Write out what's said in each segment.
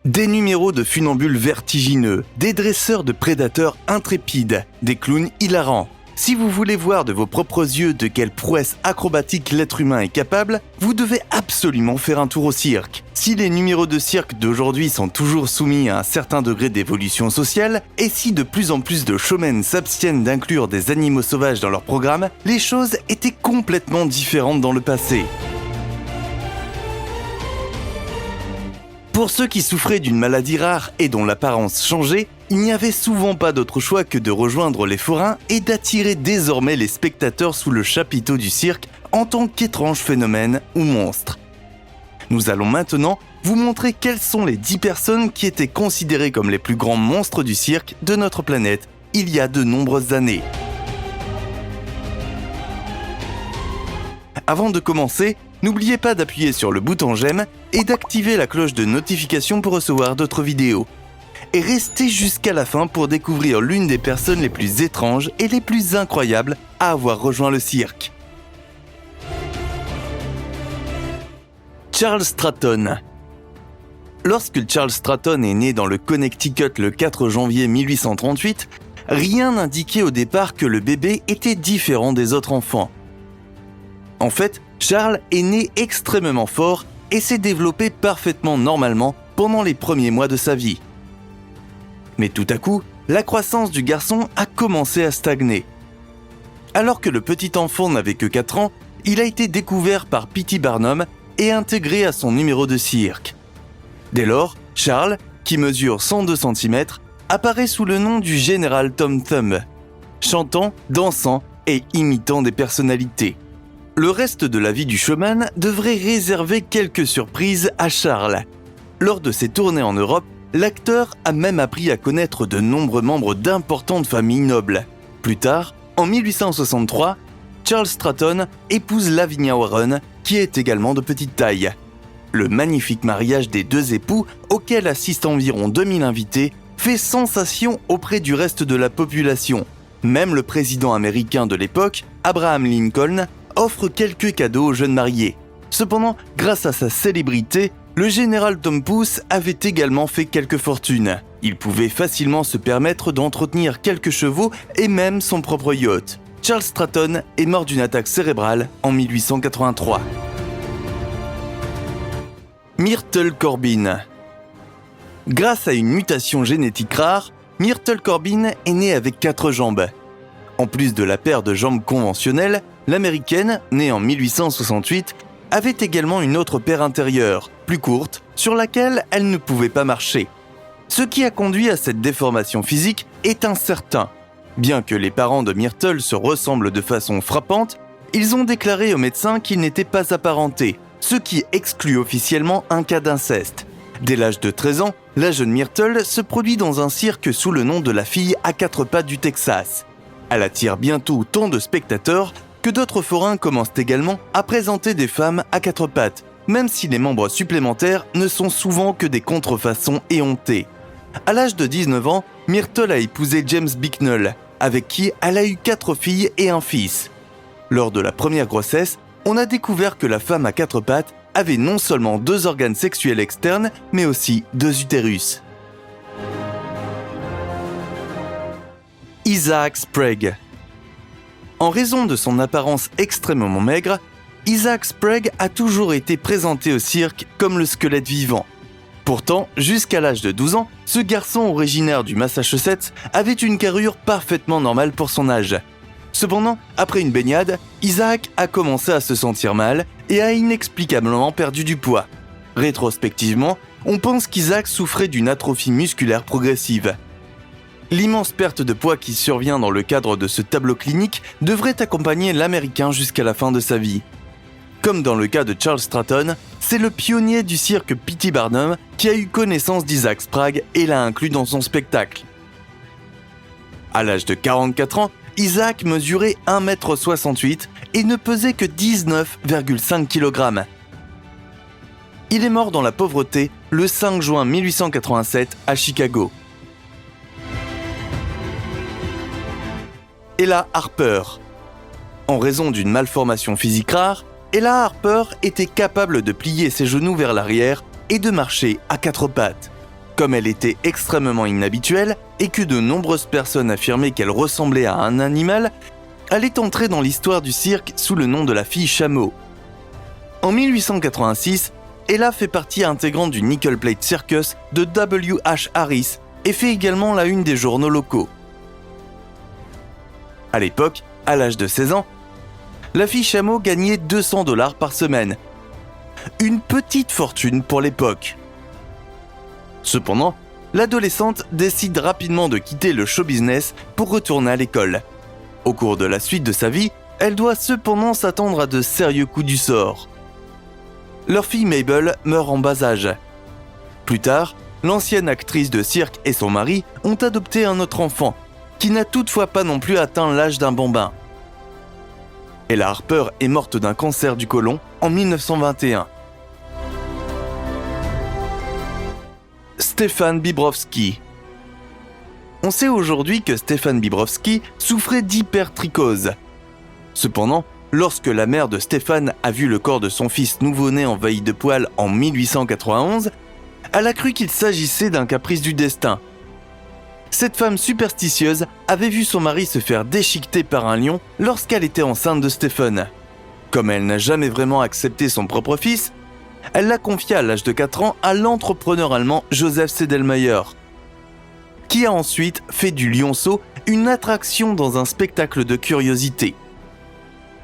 Des numéros de funambules vertigineux, des dresseurs de prédateurs intrépides, des clowns hilarants. Si vous voulez voir de vos propres yeux de quelle prouesse acrobatique l'être humain est capable, vous devez absolument faire un tour au cirque. Si les numéros de cirque d'aujourd'hui sont toujours soumis à un certain degré d'évolution sociale, et si de plus en plus de showmen s'abstiennent d'inclure des animaux sauvages dans leur programme, les choses étaient complètement différentes dans le passé. Pour ceux qui souffraient d'une maladie rare et dont l'apparence changeait, il n'y avait souvent pas d'autre choix que de rejoindre les forains et d'attirer désormais les spectateurs sous le chapiteau du cirque en tant qu'étrange phénomène ou monstre. Nous allons maintenant vous montrer quelles sont les 10 personnes qui étaient considérées comme les plus grands monstres du cirque de notre planète il y a de nombreuses années. Avant de commencer, n'oubliez pas d'appuyer sur le bouton j'aime et d'activer la cloche de notification pour recevoir d'autres vidéos. Et restez jusqu'à la fin pour découvrir l'une des personnes les plus étranges et les plus incroyables à avoir rejoint le cirque. Charles Stratton. Lorsque Charles Stratton est né dans le Connecticut le 4 janvier 1838, rien n'indiquait au départ que le bébé était différent des autres enfants. En fait, Charles est né extrêmement fort et s'est développé parfaitement normalement pendant les premiers mois de sa vie. Mais tout à coup, la croissance du garçon a commencé à stagner. Alors que le petit enfant n'avait que 4 ans, il a été découvert par P.T. Barnum et intégré à son numéro de cirque. Dès lors, Charles, qui mesure 102 cm, apparaît sous le nom du général Tom Thumb, chantant, dansant et imitant des personnalités. Le reste de la vie du showman devrait réserver quelques surprises à Charles. Lors de ses tournées en Europe, l'acteur a même appris à connaître de nombreux membres d'importantes familles nobles. Plus tard, en 1863, Charles Stratton épouse Lavinia Warren, qui est également de petite taille. Le magnifique mariage des deux époux, auquel assistent environ 2000 invités, fait sensation auprès du reste de la population. Même le président américain de l'époque, Abraham Lincoln, offre quelques cadeaux aux jeunes mariés. Cependant, grâce à sa célébrité, le général Tom Pouce avait également fait quelques fortunes. Il pouvait facilement se permettre d'entretenir quelques chevaux et même son propre yacht. Charles Stratton est mort d'une attaque cérébrale en 1883. Myrtle Corbin. Grâce à une mutation génétique rare, Myrtle Corbin est née avec 4 jambes. En plus de la paire de jambes conventionnelles, l'américaine, née en 1868, avait également une autre paire intérieure, plus courte, sur laquelle elle ne pouvait pas marcher. Ce qui a conduit à cette déformation physique est incertain. Bien que les parents de Myrtle se ressemblent de façon frappante, ils ont déclaré aux médecins qu'ils n'étaient pas apparentés, ce qui exclut officiellement un cas d'inceste. Dès l'âge de 13 ans, la jeune Myrtle se produit dans un cirque sous le nom de la fille à 4 pattes du Texas. Elle attire bientôt tant de spectateurs que d'autres forains commencent également à présenter des femmes à 4 pattes, même si les membres supplémentaires ne sont souvent que des contrefaçons éhontées. À l'âge de 19 ans, Myrtle a épousé James Bicknell, avec qui elle a eu 4 filles et un fils. Lors de la première grossesse, on a découvert que la femme à 4 pattes avait non seulement 2 organes sexuels externes, mais aussi 2 utérus. Isaac Sprague. En raison de son apparence extrêmement maigre, Isaac Sprague a toujours été présenté au cirque comme le squelette vivant. Pourtant, jusqu'à l'âge de 12 ans, ce garçon originaire du Massachusetts avait une carrure parfaitement normale pour son âge. Cependant, après une baignade, Isaac a commencé à se sentir mal et a inexplicablement perdu du poids. Rétrospectivement, on pense qu'Isaac souffrait d'une atrophie musculaire progressive. L'immense perte de poids qui survient dans le cadre de ce tableau clinique devrait accompagner l'Américain jusqu'à la fin de sa vie. Comme dans le cas de Charles Stratton, c'est le pionnier du cirque P.T. Barnum qui a eu connaissance d'Isaac Sprague et l'a inclus dans son spectacle. À l'âge de 44 ans, Isaac mesurait 1,68 m et ne pesait que 19,5 kg. Il est mort dans la pauvreté le 5 juin 1887 à Chicago. Ella Harper. En raison d'une malformation physique rare, Ella Harper était capable de plier ses genoux vers l'arrière et de marcher à 4 pattes. Comme elle était extrêmement inhabituelle et que de nombreuses personnes affirmaient qu'elle ressemblait à un animal, elle est entrée dans l'histoire du cirque sous le nom de la fille chameau. En 1886, Ella fait partie intégrante du Nickel Plate Circus de W.H. Harris et fait également la une des journaux locaux. À l'époque, à l'âge de 16 ans, la fille chameau gagnait $200 par semaine. Une petite fortune pour l'époque. Cependant, l'adolescente décide rapidement de quitter le show business pour retourner à l'école. Au cours de la suite de sa vie, elle doit cependant s'attendre à de sérieux coups du sort. Leur fille Mabel meurt en bas âge. Plus tard, l'ancienne actrice de cirque et son mari ont adopté un autre enfant, qui n'a toutefois pas non plus atteint l'âge d'un bambin. Ella Harper est morte d'un cancer du côlon en 1921. Stefan Bibrowski. On sait aujourd'hui que Stefan Bibrowski souffrait d'hypertrichose. Cependant, lorsque la mère de Stefan a vu le corps de son fils nouveau-né envahi de poils en 1891, elle a cru qu'il s'agissait d'un caprice du destin. Cette femme superstitieuse avait vu son mari se faire déchiqueter par un lion lorsqu'elle était enceinte de Stefan. Comme elle n'a jamais vraiment accepté son propre fils, elle l'a confié à l'âge de 4 ans à l'entrepreneur allemand Joseph Sedlmayr, qui a ensuite fait du lionceau une attraction dans un spectacle de curiosité.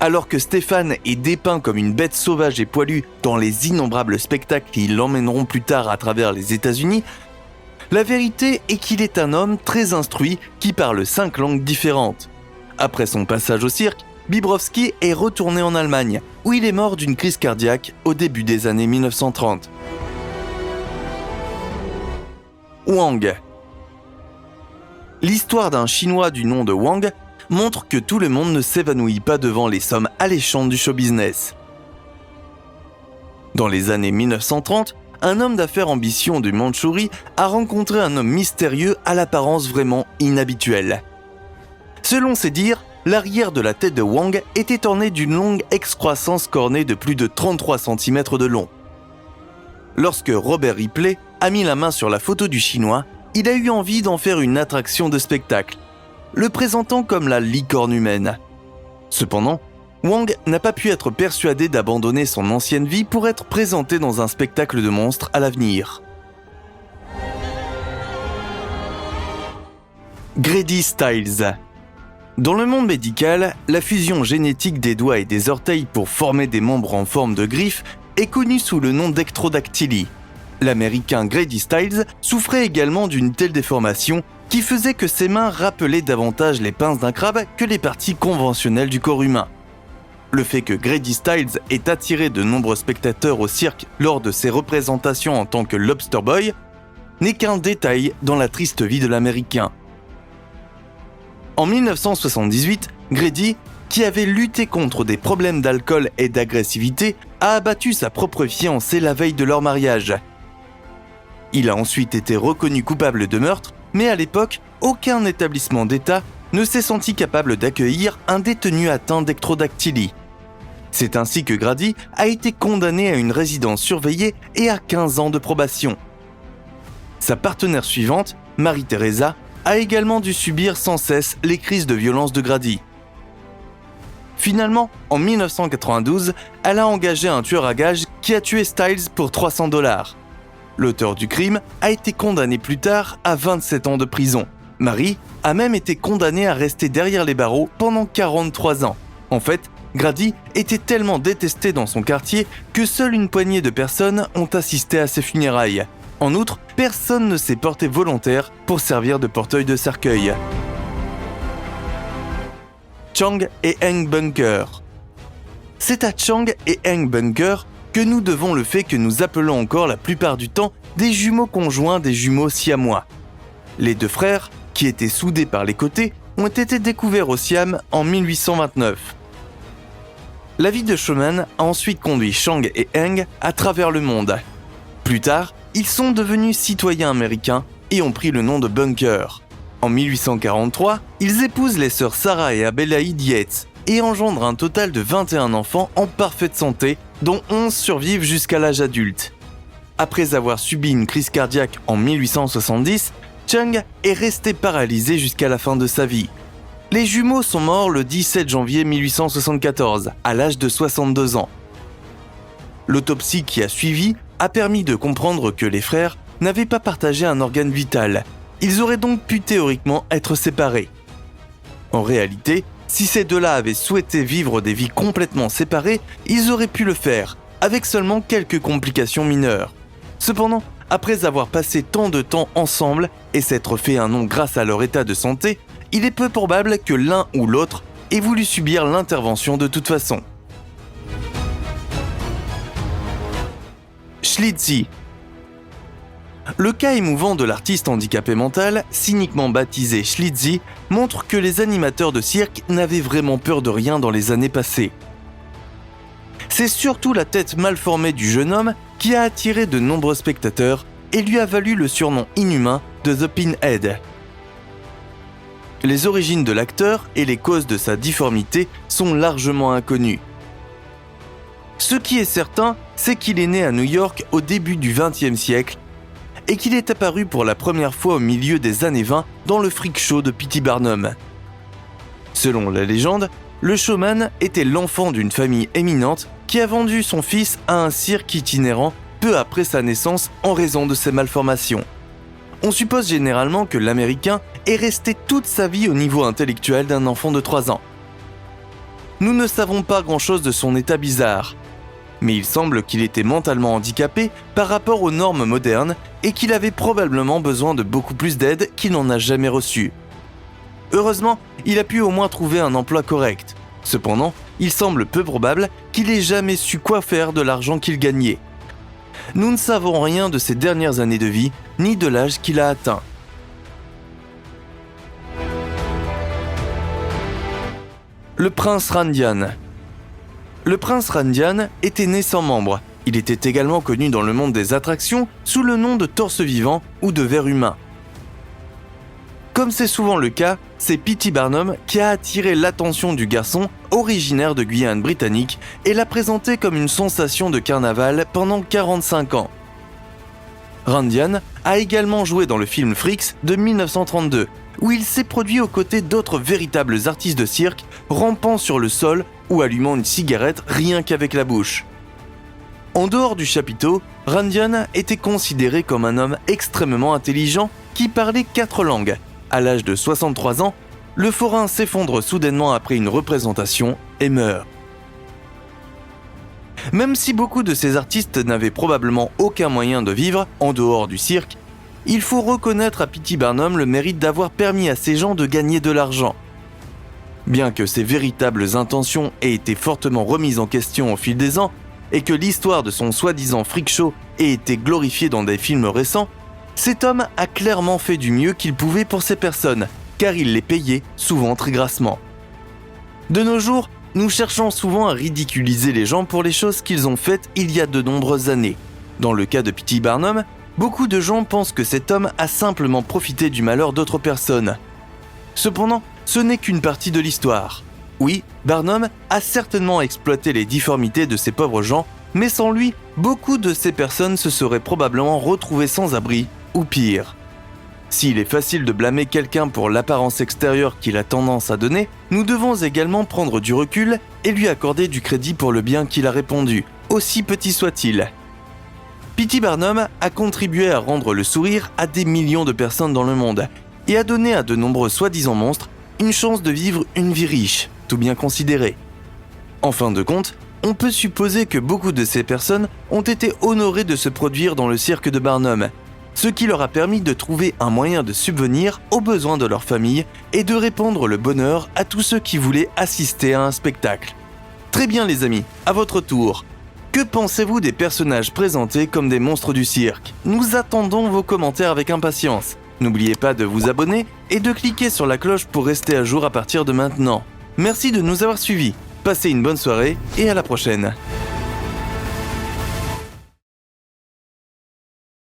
Alors que Stefan est dépeint comme une bête sauvage et poilue dans les innombrables spectacles qui l'emmèneront plus tard à travers les États-Unis, la vérité est qu'il est un homme très instruit qui parle 5 langues différentes. Après son passage au cirque, Bibrowski est retourné en Allemagne, où il est mort d'une crise cardiaque au début des années 1930. Wang. L'histoire d'un Chinois du nom de Wang montre que tout le monde ne s'évanouit pas devant les sommes alléchantes du show business. Dans les années 1930, un homme d'affaires ambitieux de Mandchourie a rencontré un homme mystérieux à l'apparence vraiment inhabituelle. Selon ses dires, l'arrière de la tête de Wang était orné d'une longue excroissance cornée de plus de 33 cm de long. Lorsque Robert Ripley a mis la main sur la photo du Chinois, il a eu envie d'en faire une attraction de spectacle, le présentant comme la licorne humaine. Cependant, Wang n'a pas pu être persuadé d'abandonner son ancienne vie pour être présenté dans un spectacle de monstres à l'avenir. Grady Stiles. Dans le monde médical, la fusion génétique des doigts et des orteils pour former des membres en forme de griffes est connue sous le nom d'ectrodactylie. L'Américain Grady Stiles souffrait également d'une telle déformation qui faisait que ses mains rappelaient davantage les pinces d'un crabe que les parties conventionnelles du corps humain. Le fait que Grady Stiles ait attiré de nombreux spectateurs au cirque lors de ses représentations en tant que Lobster Boy n'est qu'un détail dans la triste vie de l'Américain. En 1978, Grady, qui avait lutté contre des problèmes d'alcool et d'agressivité, a abattu sa propre fiancée la veille de leur mariage. Il a ensuite été reconnu coupable de meurtre, mais à l'époque, aucun établissement d'État ne s'est senti capable d'accueillir un détenu atteint d'ectrodactylie. C'est ainsi que Grady a été condamné à une résidence surveillée et à 15 ans de probation. Sa partenaire suivante, Marie-Thérèse, a également dû subir sans cesse les crises de violence de Grady. Finalement, en 1992, elle a engagé un tueur à gages qui a tué Stiles pour $300. L'auteur du crime a été condamné plus tard à 27 ans de prison. Marie a même été condamnée à rester derrière les barreaux pendant 43 ans. En fait, Grady était tellement détesté dans son quartier que seule une poignée de personnes ont assisté à ses funérailles. En outre, personne ne s'est porté volontaire pour servir de porteuil de cercueil. Chang et Eng Bunker. C'est à Chang et Eng Bunker que nous devons le fait que nous appelons encore la plupart du temps des jumeaux conjoints des jumeaux siamois. Les deux frères, qui étaient soudés par les côtés, ont été découverts au Siam en 1829. La vie de showman a ensuite conduit Chang et Eng à travers le monde. Plus tard, ils sont devenus citoyens américains et ont pris le nom de Bunker. En 1843, ils épousent les sœurs Sarah et Abelaïde Yates et engendrent un total de 21 enfants en parfaite santé, dont 11 survivent jusqu'à l'âge adulte. Après avoir subi une crise cardiaque en 1870, Chung est resté paralysé jusqu'à la fin de sa vie. Les jumeaux sont morts le 17 janvier 1874, à l'âge de 62 ans. L'autopsie qui a suivi a permis de comprendre que les frères n'avaient pas partagé un organe vital. Ils auraient donc pu théoriquement être séparés. En réalité, si ces deux-là avaient souhaité vivre des vies complètement séparées, ils auraient pu le faire, avec seulement quelques complications mineures. Cependant, après avoir passé tant de temps ensemble et s'être fait un nom grâce à leur état de santé, il est peu probable que l'un ou l'autre ait voulu subir l'intervention de toute façon. Schlitzie. Le cas émouvant de l'artiste handicapé mental, cyniquement baptisé Schlitzie, montre que les animateurs de cirque n'avaient vraiment peur de rien dans les années passées. C'est surtout la tête mal formée du jeune homme qui a attiré de nombreux spectateurs et lui a valu le surnom inhumain de The Pinhead. Les origines de l'acteur et les causes de sa difformité sont largement inconnues. Ce qui est certain, c'est qu'il est né à New York au début du XXe siècle et qu'il est apparu pour la première fois au milieu des années 20 dans le freak show de P.T. Barnum. Selon la légende, le showman était l'enfant d'une famille éminente qui a vendu son fils à un cirque itinérant peu après sa naissance en raison de ses malformations. On suppose généralement que l'Américain est resté toute sa vie au niveau intellectuel d'un enfant de 3 ans. Nous ne savons pas grand-chose de son état bizarre, mais il semble qu'il était mentalement handicapé par rapport aux normes modernes et qu'il avait probablement besoin de beaucoup plus d'aide qu'il n'en a jamais reçu. Heureusement, il a pu au moins trouver un emploi correct. Cependant, il semble peu probable qu'il ait jamais su quoi faire de l'argent qu'il gagnait. Nous ne savons rien de ses dernières années de vie, ni de l'âge qu'il a atteint. Le prince Randian. Le prince Randian était né sans membre. Il était également connu dans le monde des attractions sous le nom de torse vivant ou de ver humain. Comme c'est souvent le cas, c'est P.T. Barnum qui a attiré l'attention du garçon originaire de Guyane britannique et l'a présenté comme une sensation de carnaval pendant 45 ans. Randian a également joué dans le film Freaks de 1932, où il s'est produit aux côtés d'autres véritables artistes de cirque, rampant sur le sol ou allumant une cigarette rien qu'avec la bouche. En dehors du chapiteau, Randian était considéré comme un homme extrêmement intelligent qui parlait 4 langues. À l'âge de 63 ans, le forain s'effondre soudainement après une représentation et meurt. Même si beaucoup de ces artistes n'avaient probablement aucun moyen de vivre en dehors du cirque, il faut reconnaître à P.T. Barnum le mérite d'avoir permis à ces gens de gagner de l'argent. Bien que ses véritables intentions aient été fortement remises en question au fil des ans et que l'histoire de son soi-disant freak show ait été glorifiée dans des films récents, cet homme a clairement fait du mieux qu'il pouvait pour ces personnes, car il les payait souvent très grassement. De nos jours, nous cherchons souvent à ridiculiser les gens pour les choses qu'ils ont faites il y a de nombreuses années. Dans le cas de P.T. Barnum, beaucoup de gens pensent que cet homme a simplement profité du malheur d'autres personnes. Cependant, ce n'est qu'une partie de l'histoire. Oui, Barnum a certainement exploité les difformités de ces pauvres gens, mais sans lui, beaucoup de ces personnes se seraient probablement retrouvées sans abri, ou pire. S'il est facile de blâmer quelqu'un pour l'apparence extérieure qu'il a tendance à donner, nous devons également prendre du recul et lui accorder du crédit pour le bien qu'il a répandu, aussi petit soit-il. P.T. Barnum a contribué à rendre le sourire à des millions de personnes dans le monde et a donné à de nombreux soi-disant monstres une chance de vivre une vie riche, tout bien considérée. En fin de compte, on peut supposer que beaucoup de ces personnes ont été honorées de se produire dans le cirque de Barnum, ce qui leur a permis de trouver un moyen de subvenir aux besoins de leur famille et de répandre le bonheur à tous ceux qui voulaient assister à un spectacle. Très bien les amis, à votre tour. Que pensez-vous des personnages présentés comme des monstres du cirque ? Nous attendons vos commentaires avec impatience. N'oubliez pas de vous abonner et de cliquer sur la cloche pour rester à jour à partir de maintenant. Merci de nous avoir suivis. Passez une bonne soirée et à la prochaine.